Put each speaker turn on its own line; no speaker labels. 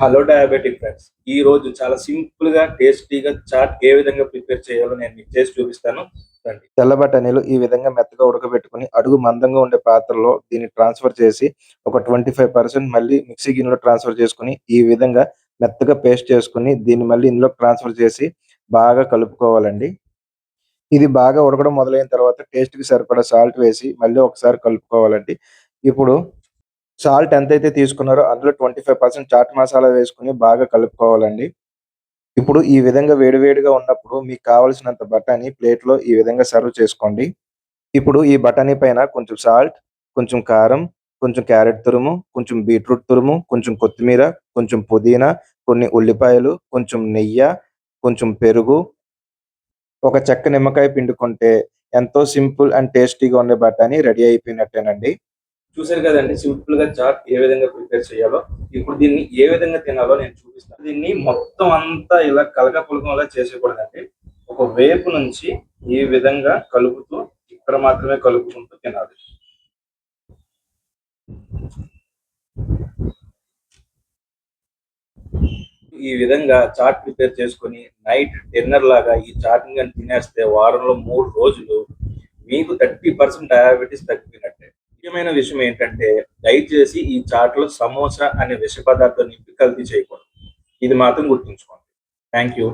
Hello diabetic friends. ఈ రోజు చాలా సింపుల్ గా టేస్టీగా చాట్ ఏ విధంగా ప్రిపేర్ చేయాలో నేను మీకు చేసి చూపిస్తాను. రండి. తెల్ల బఠానీలు ఈ విధంగా మెత్తగా ఉడకబెట్టుకొని అడుగు మందంగా ఉండే పాత్రలో దీన్ని ట్రాన్స్ఫర్ చేసి ఒక 25% మళ్ళీ మిక్సీ గిన్నెలో ట్రాన్స్ఫర్ చేసుకొని ఈ విధంగా మెత్తగా పేస్ట్ చేసుకొని దీన్ని మళ్ళీ ఇందులోకి ట్రాన్స్ఫర్ చేసి బాగా కలుపుకోవాలండి. ఇది బాగా ఉడకడం మొదలైన తర్వాత టేస్ట్‌కి సరిపడా సాల్ట్ వేసి మళ్ళీ ఒకసారి కలుపుకోవాలండి. ఇప్పుడు సాల్ట్ ఎంతైతే తీసుకున్నారో అందులో 25% చాట్ మసాలా వేసుకొని బాగా కలుపుకోవాలండి. ఇప్పుడు ఈ విధంగా వేడివేడిగా ఉన్నప్పుడు మీకు కావాల్సినంత బఠానీ ప్లేట్‌లో ఈ విధంగా సర్వ్ చేసుకోండి. ఇప్పుడు ఈ బఠానీ పైన కొంచెం సాల్ట్, కొంచెం కారం, కొంచెం క్యారట్ తురుము, కొంచెం బీట్రూట్ తురుము, కొంచెం కొత్తిమీర, కొంచెం పుదీనా, కొన్ని ఉల్లిపాయలు, కొంచెం నెయ్య, కొంచెం పెరుగు, ఒక చెక్క నిమ్మకాయ పిండుకుంటే ఎంతో సింపుల్ అండ్ టేస్టీగా ఉండే బఠానీ రెడీ అయిపోయినట్టేనండి. చూసారు కదండి, సింపుల్ గా చాట్ ఏ విధంగా ప్రిపేర్ చేయాలో. ఇప్పుడు దీన్ని ఏ విధంగా తినాలో నేను చూపిస్తాను. దీన్ని మొత్తం అంతా ఇలా కలగపులకంలా చేసేయకూడదండి. ఒక వేపు నుంచి ఈ విధంగా కలుపుతూ ఇక్కడ మాత్రమే కలుపుకుంటూ తినాలి. ఈ విధంగా చాట్ ప్రిపేర్ చేసుకొని నైట్ డిన్నర్ లాగా ఈ చాట్ని కానీ తినేస్తే వారంలో 3 రోజులు మీకు 30% డయాబెటీస్ తగ్గిపోయినట్టే. ముఖ్యమైన విషయం ఏంటంటే, దయచేసి ఈ చాట్‌లో సమోసా అనే విష పదార్థం నింపి కల్తీ చేయకూడదు. ఇది మాత్రం గుర్తుంచుకోండి. Thank you.